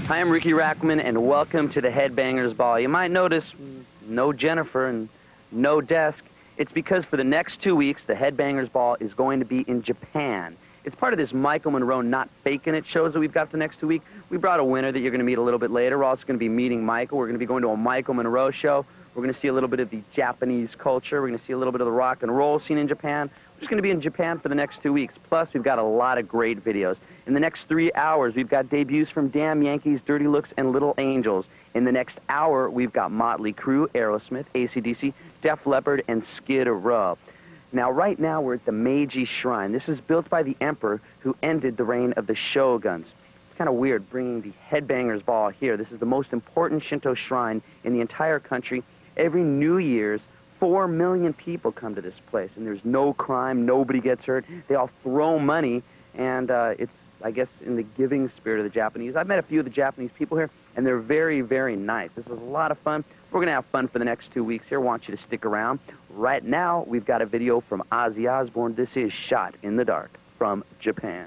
Hi, I'm Riki Rachtman, and welcome to the Headbangers Ball. You might notice no Jennifer and no desk. It's because for the next 2 weeks, the Headbangers Ball is going to be in Japan. It's part of this Michael Monroe Not Faking It shows that we've got for the next 2 weeks. We brought a winner that you're going to meet a little bit later. We're also going to be meeting Michael. We're going to be going to a Michael Monroe show. We're going to see a little bit of the Japanese culture. We're going to see a little bit of the rock and roll scene in Japan. We're just going to be in Japan for the next 2 weeks. Plus, we've got a lot of great videos. In the next 3 hours, we've got debuts from Damn Yankees, Dirty Looks, and Little Angels. In the next hour, we've got Motley, Crue, Aerosmith, AC/DC, Def Leppard, and Skid Row. Now, right now, we're at the Meiji Shrine. This is built by the emperor who ended the reign of the shoguns. It's kind of weird bringing the Headbangers Ball here. This is the most important Shinto shrine in the entire country. Every New Year's, 4 million people come to this place, and there's no crime, nobody gets hurt. They all throw money, and it's, I guess, in the giving spirit of the Japanese. I've met a few of the Japanese people here, and they're very, very nice. This is a lot of fun. We're going to have fun for the next 2 weeks here. I want you to stick around. Right now, we've got a video from Ozzy Osbourne. This is Shot in the Dark from Japan.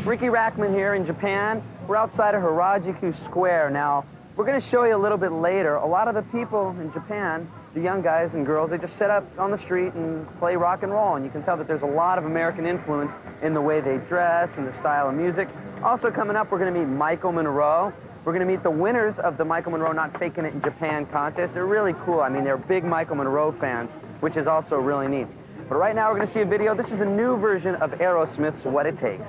Riki Rachtman here in Japan. We're outside of Harajuku Square. Now, we're going to show you a little bit later. A lot of the people in Japan, the young guys and girls, they just sit up on the street and play rock and roll. And you can tell that there's a lot of American influence in the way they dress and the style of music. Also coming up, we're going to meet Michael Monroe. We're going to meet the winners of the Michael Monroe Not Faking It in Japan contest. They're really cool. I mean, they're big Michael Monroe fans, which is also really neat. But right now, we're going to see a video. This is a new version of Aerosmith's What It Takes.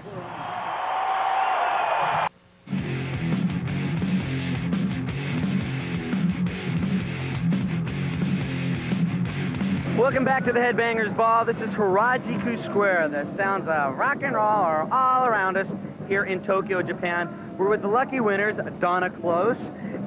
Welcome back to the Headbangers Ball. This is Harajuku Square. The sounds of rock and roll are all around us here in Tokyo, Japan. We're with the lucky winners, Donna Close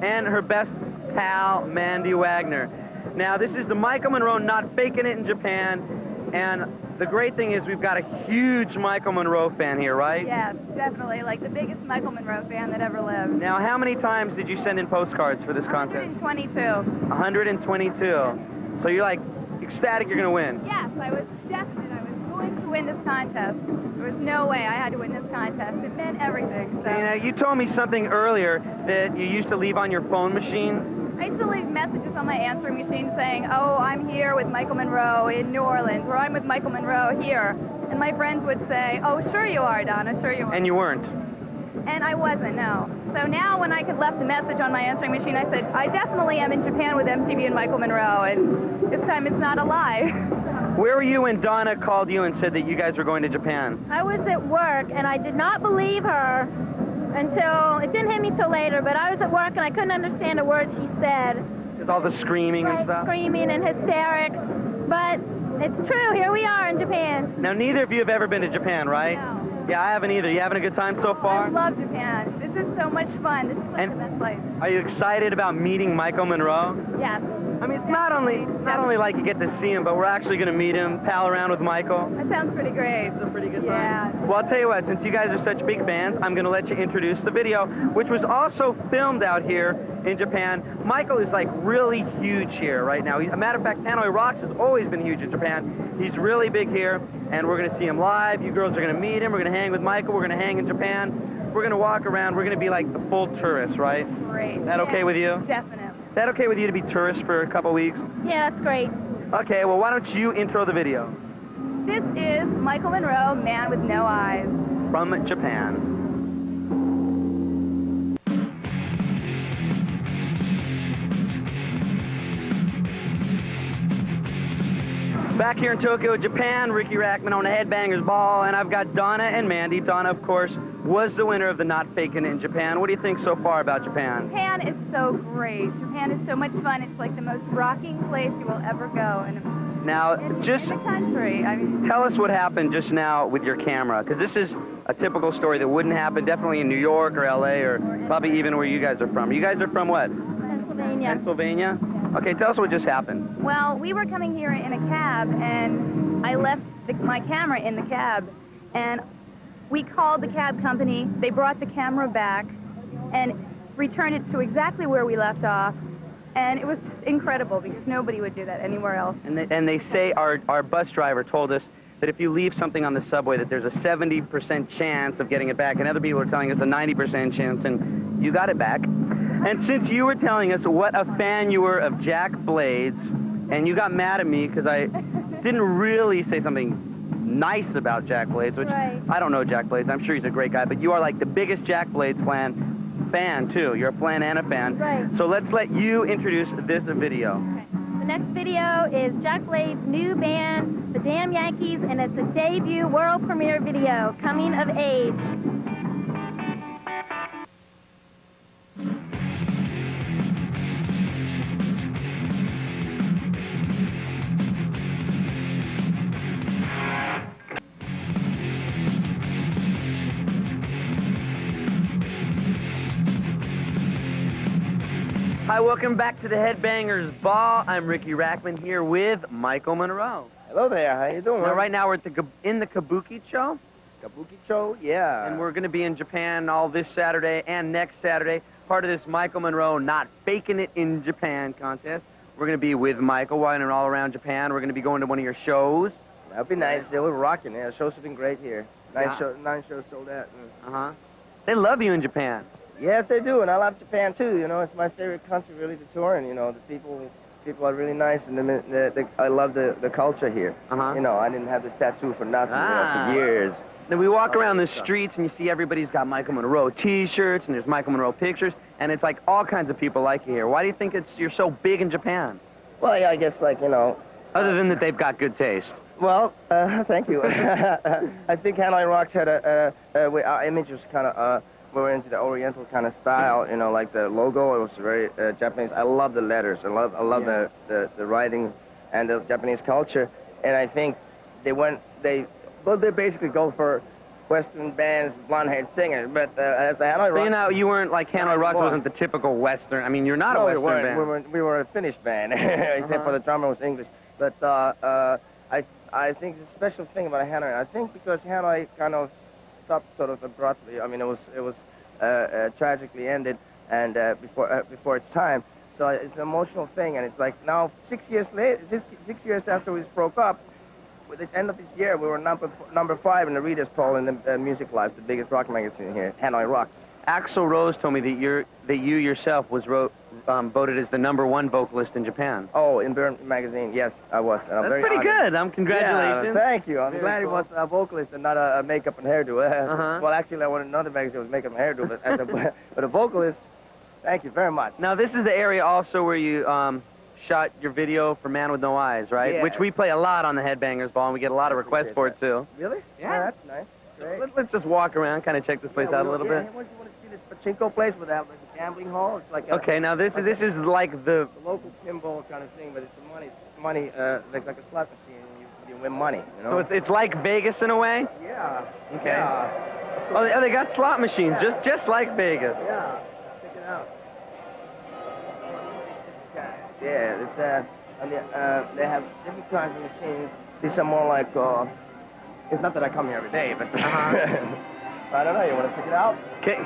and her best pal, Mandy Wagner. Now, this is the Michael Monroe Not Faking It in Japan, and the great thing is we've got a huge Michael Monroe fan here, right? Yes, definitely, like the biggest Michael Monroe fan that ever lived. Now, how many times did you send in postcards for this contest? 122. 122. So you're like ecstatic you're going to win? Yes, I was definite. I was going to win this contest. There was no way I had to win this contest. It meant everything. So. Now, you told me something earlier that you used to leave on your phone machine. I used to leave messages on my answering machine saying, oh, I'm here with Michael Monroe in New Orleans, or I'm with Michael Monroe here. And my friends would say, oh, sure you are, Donna, sure you are. And you weren't? And I wasn't, no. So now when I could left a message on my answering machine, I said, I definitely am in Japan with MTV and Michael Monroe, and this time it's not a lie. Where were you when Donna called you and said that you guys were going to Japan? I was at work, and I did not believe her until, it didn't hit me till later, but I was at work and I couldn't understand a word she said. There's all the screaming and stuff? Screaming and hysterics, but it's true, here we are in Japan. Now, neither of you have ever been to Japan, right? No. Yeah, I haven't either. You having a good time so far? I love Japan. This is so much fun. This is like the best place. Are you excited about meeting Michael Monroe? Yes. I mean, it's not only like you get to see him, but we're actually going to meet him, pal around with Michael. That sounds pretty great. It's a pretty good time. Yeah. Well, I'll tell you what, since you guys are such big fans, I'm going to let you introduce the video, which was also filmed out here in Japan. Michael is like really huge here right now. As a matter of fact, Hanoi Rocks has always been huge in Japan. He's really big here, and we're going to see him live. You girls are going to meet him. We're going to hang with Michael. We're going to hang in Japan. We're going to walk around. We're going to be like the full tourists, right? Great. Is that okay with you? Definitely. Is that okay with you to be tourists for a couple weeks? Yeah, that's great. Okay, well, why don't you intro the video? This is Michael Monroe, Man with No Eyes. From Japan. Back here in Tokyo, Japan, Riki Rachtman on the Headbangers Ball, and I've got Donna and Mandy. Donna, of course, was the winner of the Not Faking It in Japan. What do you think so far about Japan? Japan is so great. Japan is so much fun. It's like the most rocking place you will ever go in the country. I mean, tell us what happened just now with your camera, because this is a typical story that wouldn't happen definitely in New York or L.A. or probably even where you guys are from. You guys are from what? Pennsylvania. Pennsylvania? Okay, tell us what just happened. Well, we were coming here in a cab, and I left my camera in the cab, and we called the cab company. They brought the camera back and returned it to exactly where we left off, and it was incredible because nobody would do that anywhere else. And they say our bus driver told us that if you leave something on the subway that there's a 70% chance of getting it back, and other people are telling us a 90% chance, and you got it back. And since you were telling us what a fan you were of Jack Blades, and you got mad at me because I didn't really say something nice about Jack Blades, which I don't know Jack Blades. I'm sure he's a great guy, but you are like the biggest Jack Blades fan too. You're a fan and a fan. Right. So let's let you introduce this video. Okay. The next video is Jack Blades' new band, the Damn Yankees, and it's a debut world premiere video, Coming of Age. Hi, welcome back to the Headbangers Ball. I'm Riki Rachtman here with Michael Monroe. Hello there, how you doing? Now, right now we're at in the Kabuki show. Kabuki show, yeah. And we're going to be in Japan all this Saturday and next Saturday, part of this Michael Monroe Not Faking It in Japan contest. We're going to be with Michael wandering all around Japan. We're going to be going to one of your shows. That'd be nice. They were rocking. Yeah, the shows have been great here. Nine shows sold out. Uh-huh. They love you in Japan. Yes, they do, and I love Japan too. You know, it's my favorite country really to tour in. You know, the people are really nice, and I love the culture here. Uh-huh. You know, I didn't have this tattoo for nothing for years. Then we walk around the streets and you see everybody's got Michael Monroe T-shirts and there's Michael Monroe pictures, and it's like all kinds of people like you here. Why do you think you're so big in Japan? Well, yeah, I guess like, you know. Other than that they've got good taste. Well, thank you. I think Hanoi Rocks had our image was kind of, we were into the Oriental kind of style, you know, like the logo. It was very Japanese. I love the letters. I love the writing and the Japanese culture. And I think they basically go for Western bands, blonde-haired singers. But as the Hanoi Rocks, you know, you weren't like Hanoi Rocks wasn't the typical Western. I mean, you're not a Western band. We were a Finnish band, except for the drummer was English. But I think the special thing about Hanoi, I think because Hanoi kind of stopped sort of abruptly. I mean, it was tragically ended and before its time. So it's an emotional thing, and it's like now 6 years later, 6 years after we broke up, with the end of this year, we were number 5 in the readers' poll in the Music Life, the biggest rock magazine here, Hanoi Rocks. Axl Rose told me that you yourself was voted as the #1 vocalist in Japan. Oh, in Burn magazine, yes, I was. And That's pretty good. Congratulations. Yeah, thank you. I'm glad he was a vocalist and not a makeup and hairdo. Well, actually, I wanted another magazine that was makeup and hairdo, but a vocalist. Thank you very much. Now, this is the area also where you shot your video for Man with No Eyes, right? Yeah. Which we play a lot on the Headbangers Ball, and we get a lot of requests for it, too. Really? Yeah. That's nice. Great. Let's just walk around, kind of check this place out a little bit. You want to see this pachinko place with the gambling hall? It's like Okay, now this is like the local pinball kind of thing, but it's money, like a slot machine, and you win money. You know? So it's like Vegas in a way. Yeah. Okay. Yeah. Oh, they got slot machines, just like Vegas. Yeah. Check it out. Yeah, it's they have different kinds of machines. These are more like it's not that I come here every day, but I don't know. You want to check it out?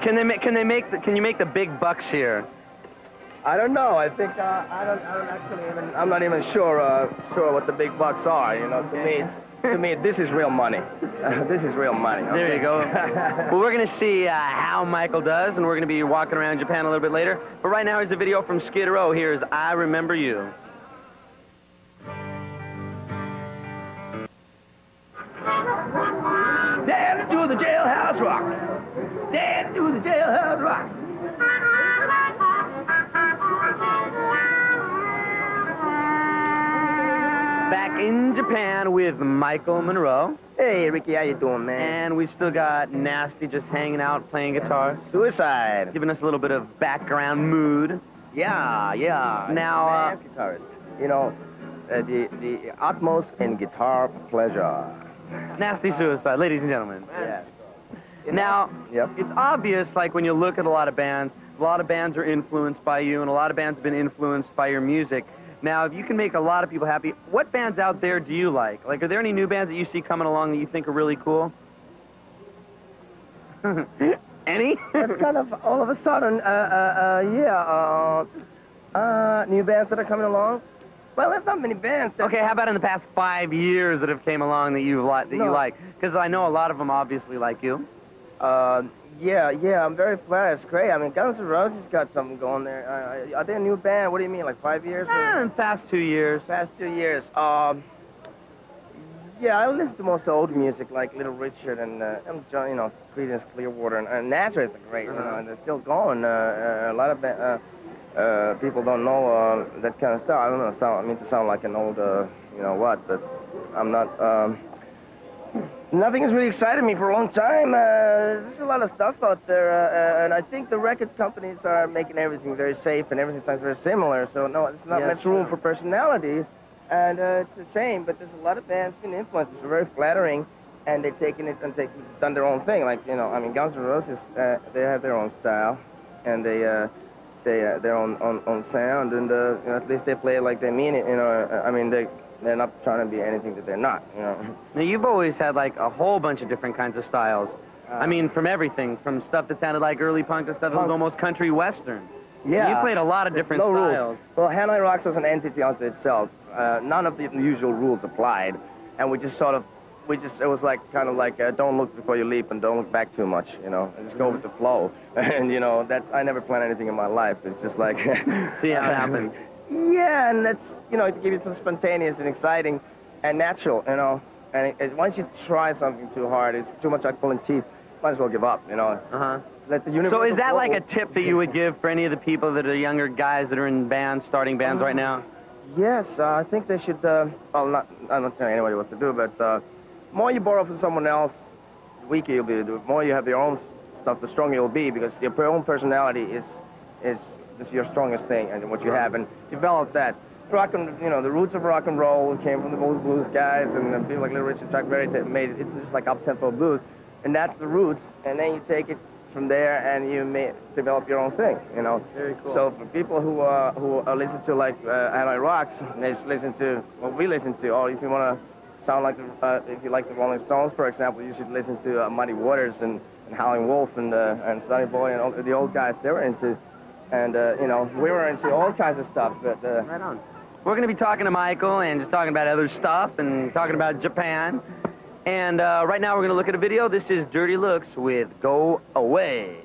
Can you make the big bucks here? I don't know. I think I don't actually even. I'm not even sure what the big bucks are. You know, to me, this is real money. This is real money. Okay? There you go. Well, we're gonna see how Michael does, and we're gonna be walking around Japan a little bit later. But right now, here's a video from Skid Row. Here's "I Remember You." Dance to the jailhouse rock. Dance to the jailhouse rock. Back in Japan with Michael Monroe. Hey, Riki, how you doing, man? And we've still got Nasty just hanging out, playing guitar, Suicide. giving us a little bit of background mood. Yeah. Now, guitarist. You know, the utmost in guitar pleasure. Nasty Suicide, ladies and gentlemen. Yeah. Now, Yep. it's obvious, like, when you look at a lot of bands are influenced by you, and a lot of bands have been influenced by your music. Now, if you can make a lot of people happy, what bands out there do you like? Like, are there any new bands that you see coming along that you think are really cool? Any? It's kind of all of a sudden, new bands that are coming along. Well, there's not many bands. Okay, how about in the past 5 years that have came along that you like? Because I know a lot of them obviously like you. Yeah, I'm very flattered. It's great. I mean, Guns N' Roses got something going there. Are they a new band? What do you mean, like 5 years? In the past 2 years. Past 2 years. Yeah, I listen to most old music, like Little Richard and John, you know, Creedence Clearwater and Nazareth are great. You know, and they're still going. A lot of people don't know that kind of stuff. I don't know. I mean to sound like an old, you know what, but I'm not. Nothing has really excited me for a long time. There's a lot of stuff out there, and I think the record companies are making everything very safe and everything sounds very similar. So no, there's not much room for personality, and it's a shame. But there's a lot of bands and influences are very flattering, and they've taken it and done their own thing. Like, you know, I mean, Guns N' Roses, they have their own style, and their own sound, and you know, at least they play it like they mean it. You know, I mean they're not trying to be anything that they're not, you know. Now, you've always had, like, a whole bunch of different kinds of styles. I mean, from everything, from stuff that sounded like early punk to stuff that was almost country western. Yeah. You played a lot of different styles. Rules. Well, Hanoi Rocks was an entity unto itself. None of the usual rules applied, and we just sort of, it was like, kind of like, don't look before you leap and don't look back too much, you know, and just go with the flow. And, you know, I never planned anything in my life. It's just like... See how it happens. Yeah, and that's, you know, to give you some spontaneous and exciting and natural, you know. And once you try something too hard, it's too much like pulling teeth, might as well give up, you know. Let the universe. So is that like a tip that you would give for any of the people that are younger guys that are in bands, starting bands right now? Yes, I think they should, well, I'm not telling anybody what to do, but the more you borrow from someone else, the weaker you'll be. The more you have your own stuff, the stronger you'll be, because your own personality is your strongest thing, and what you have, and develop that. Rock and, you know, the roots of rock and roll came from the old blues guys, and people like Little Richard, Chuck Berry made it. It's just like up-tempo blues, and that's the roots. And then you take it from there, and you may develop your own thing. You know. Very cool. So for people who listen to like Hanoi Rocks, they listen to what we listen to. Or if you want to sound like if you like the Rolling Stones, for example, you should listen to Muddy Waters and Howlin' Wolf and Sonny Boy and all the old guys they were into. And, you know, we were into all kinds of stuff, but... Right on. We're going to be talking to Michael and just talking about other stuff and talking about Japan. And right now we're going to look at a video. This is Dirty Looks with Go Away.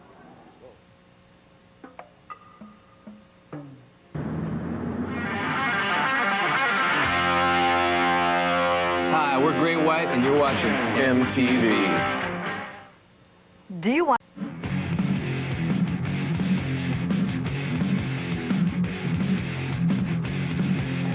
Hi, we're Great White, and you're watching MTV. Do you want...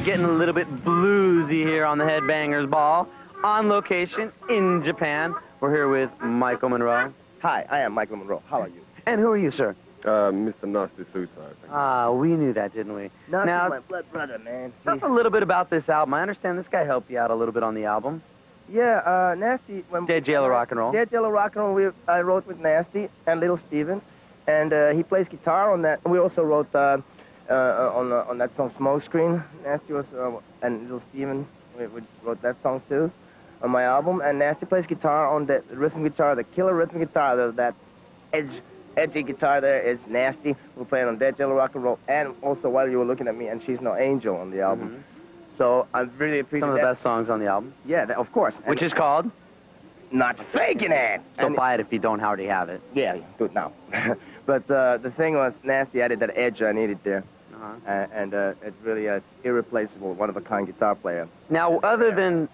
Getting a little bit bluesy here on the Headbangers Ball. On location in Japan. We're here with Michael Monroe. Hi, I am Michael Monroe. How are you? And who are you, sir? Mr. Nasty Suicide. We knew that, didn't we? Now, my blood brother, man. Tell us a little bit about this album. I understand this guy helped you out a little bit on the album. Yeah, Nasty... Dead Yellow Rock and Roll. Dead Yellow Rock and Roll, I wrote with Nasty and Little Steven, and he plays guitar on that. We also wrote on that song Smokescreen. Nasty was, and Little Steven, we wrote that song too on my album, and Nasty plays guitar on the rhythm guitar, the killer rhythm guitar, that edgy guitar there is Nasty. We're playing on Dead Yellow Rock and Roll, and also While You Were Looking at Me, and She's No Angel on the album. So I really appreciate some of the best songs on the album. Yeah, of course. Which is called? Not Faking It. So buy it if you don't already have it. Yeah, do it now. But the thing was, Nasty added that edge I needed there. And it's really irreplaceable, one-of-a-kind guitar player. Now, other than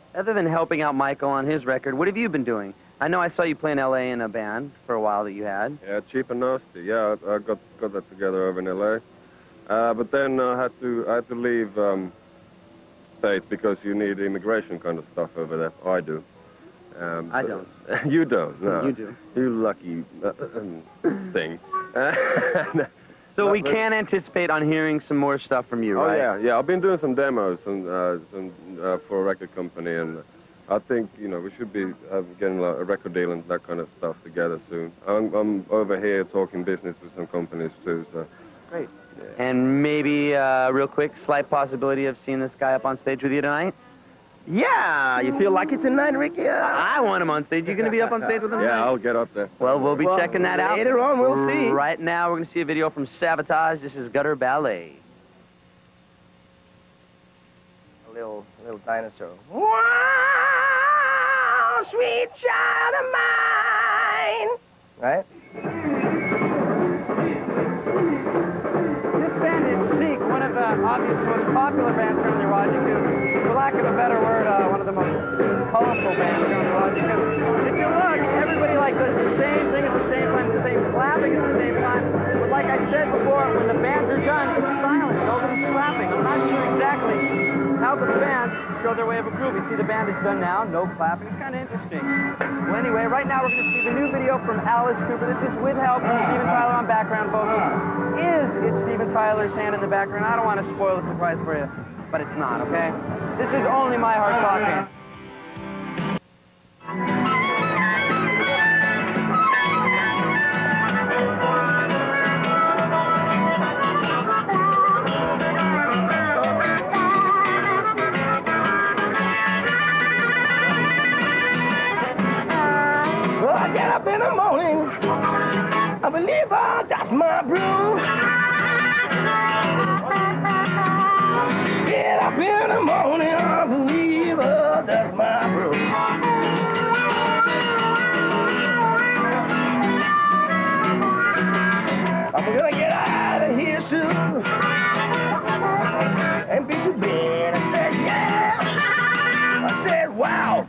helping out Michael on his record, what have you been doing? I know I saw you play in L.A. in a band for a while that you had. Yeah, Cheap and Nasty. Yeah, I got that together over in L.A. But then I had to leave state because you need immigration kind of stuff over there. I do. I don't. You don't. No. You do. You lucky thing. So we can anticipate on hearing some more stuff from you, right? Oh, yeah. I've been doing some demos for a record company, and I think, you know, we should be getting a record deal and that kind of stuff together soon. I'm over here talking business with some companies, too, so... Great. Yeah. And maybe, real quick, slight possibility of seeing this guy up on stage with you tonight? Yeah, you feel like it tonight, Riki? I want him on stage. You going to be up on stage with him Yeah, tonight? I'll get up there. Well, we'll be checking that out. Later on, we'll see. Right now, we're going to see a video from Savatage. This is Gutter Ballet. little dinosaur. Wow, sweet child of mine. Right? This band is Chic, one of the obvious most popular bands from Harajuku. For lack of a better word, one of the most colorful bands from Harajuku. If you look, everybody does the same thing at the same time, the same clapping at the same time. But like I said before, when the bands are done, it's silent. Nobody's clapping. I'm not sure exactly how the bands show their way of a groove. You see the band is done now, no clapping. It's kind of interesting. Well, anyway, right now we're going to see the new video from Alice Cooper. This is with help from Steven Tyler on background vocals. It's Steven Tyler's hand in the background. I don't want to spoil the surprise for you, but it's not, okay? This is only my heart talking. I get up in the morning, I believe that's my brew. Get up in the morning, I believe that's my brew. I'm gonna get out of here soon and be to bed. I said, yeah. I said, wow.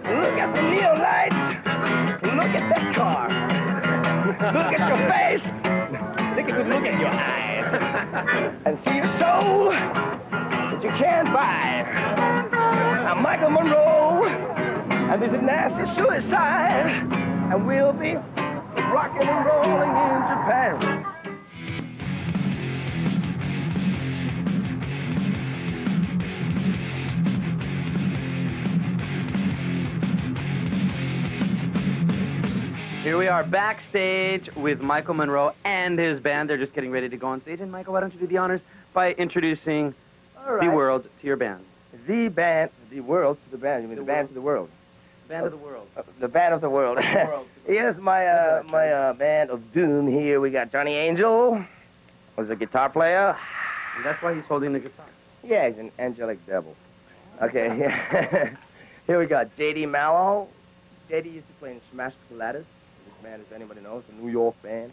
Look at the neon lights. Look at that car. Look at your face. Look at your eyes. And see the soul that you can't buy. I'm Michael Monroe, and this is Nasty Suicide, and we'll be rocking and rolling in Japan. Here we are backstage with Michael Monroe and his band. They're just getting ready to go on stage. And Michael, why don't you do the honors by introducing the world to your band? The world to the band. You mean the band to the world? Band of the world. The band of the world. Here's my my band of doom here. We got Johnny Angel, who's a guitar player. And that's why he's holding the guitar. Yeah, he's an angelic devil. Okay, yeah. Here we got J.D. Mallow. J.D. used to play in Smash the Ladders. This band, if anybody knows, a New York band.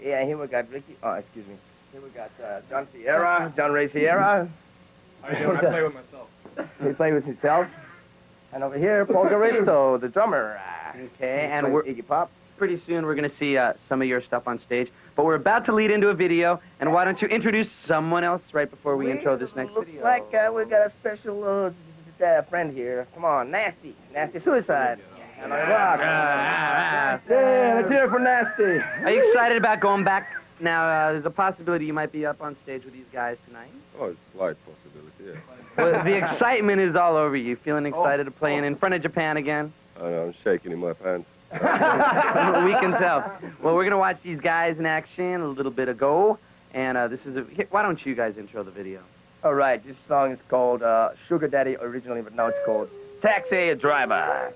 Yeah, here we got Riki. Oh, excuse me. Here we got John Ray Sierra. How you doing? I play with myself. He plays with himself. And over here, Paul Garisto, the drummer. Okay, and we're Iggy Pop. pretty soon we're going to see some of your stuff on stage. But we're about to lead into a video, and why don't you introduce someone else right before we intro this next video? Looks like we got a special friend here. Come on, Nasty Suicide. Hanoi Rock. Yeah, let's hear it for Nasty. Are you excited about going back? Now, there's a possibility you might be up on stage with these guys tonight. Oh, it's a slight possibility, yeah. Well, the excitement is all over you. Feeling excited to play in front of Japan again? I know, I'm shaking in my pants. We can tell. Well, we're going to watch these guys in action a little bit ago. And this is why don't you guys intro the video? All right, this song is called Sugar Daddy originally, but now it's called Taxi Driver.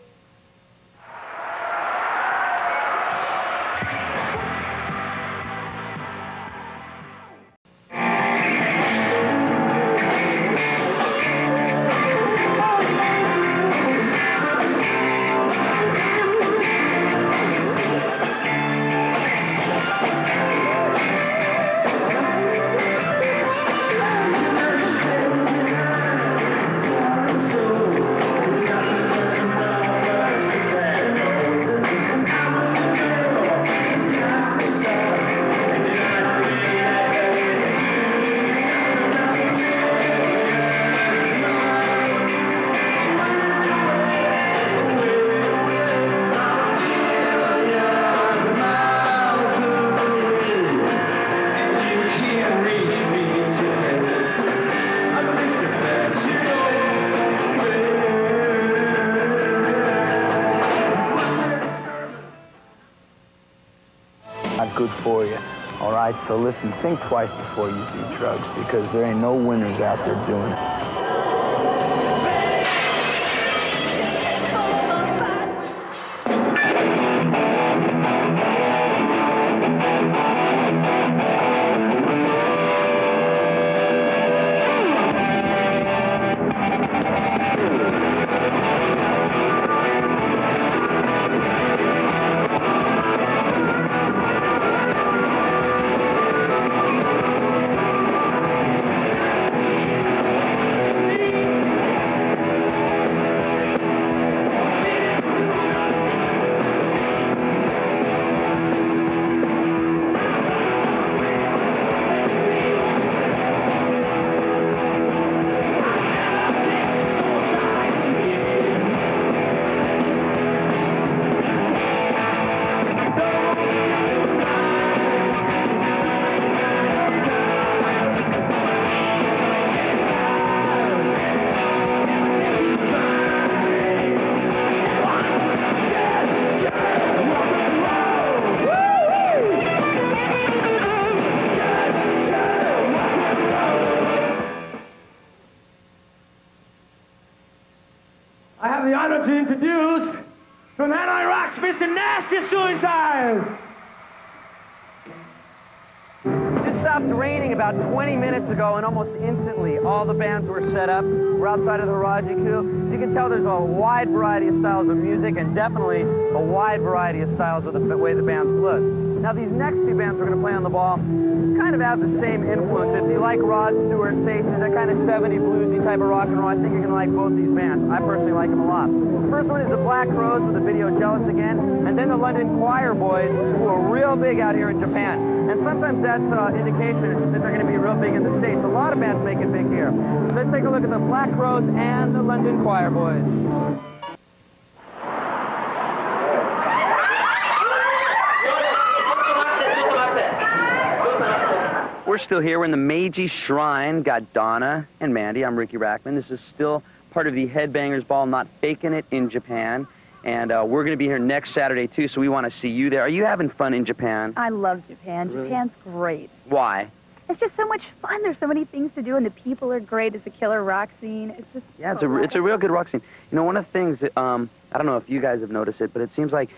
Good for you. All right, so listen, think twice before you do drugs because there ain't no winners out there doing it. proud to introduce from Hanoi Rocks, Mr. Nasty Suicide. It just stopped raining about 20 minutes ago, and almost instantly all the bands were set up. We're outside of the Harajuku. As you can tell, there's a wide variety of styles of music, and definitely a wide variety of styles of the way the bands look. Now, these next two bands we're going to play on the ball kind of have the same influence. If you like Rod Stewart, Faces, that kind of 70 bluesy type of rock and roll, I think you're going to like both these bands. I personally like them a lot. The first one is the Black Crowes with the video Jealous Again, and then the London Choir Boys, who are real big out here in Japan. And sometimes that's indication that they're going to be real big in the States. A lot of bands make it big here. So let's take a look at the Black Crowes and the London Choir Boys. We're still here. We're in the Meiji Shrine. Got Donna and Mandy. I'm Riki Rachtman. This is still part of the Headbangers Ball, Not Faking It, in Japan. And we're going to be here next Saturday, too, so we want to see you there. Are you having fun in Japan? I love Japan. Really? Japan's great. Why? It's just so much fun. There's so many things to do, and the people are great. It's a killer rock scene. It's just Yeah, it's a real good rock scene. You know, one of the things that, I don't know if you guys have noticed it, but it seems like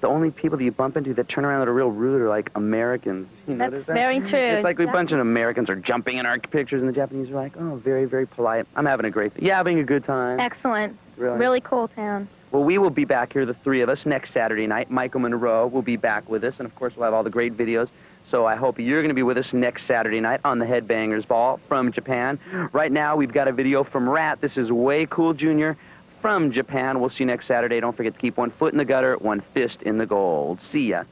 the only people that you bump into that turn around that are real rude are like Americans. You notice that? Very true. It's like a bunch of Americans are jumping in our pictures, and the Japanese are like, oh, very, very polite. I'm having a great, having a good time. Excellent. Really? Really cool town. Well, we will be back here, the three of us, next Saturday night. Michael Monroe will be back with us, and of course we'll have all the great videos. So I hope you're going to be with us next Saturday night on the Headbangers Ball from Japan. Right now, we've got a video from Rat. This is Way Cool Jr. from Japan. We'll see you next Saturday. Don't forget to keep one foot in the gutter, one fist in the gold. See ya.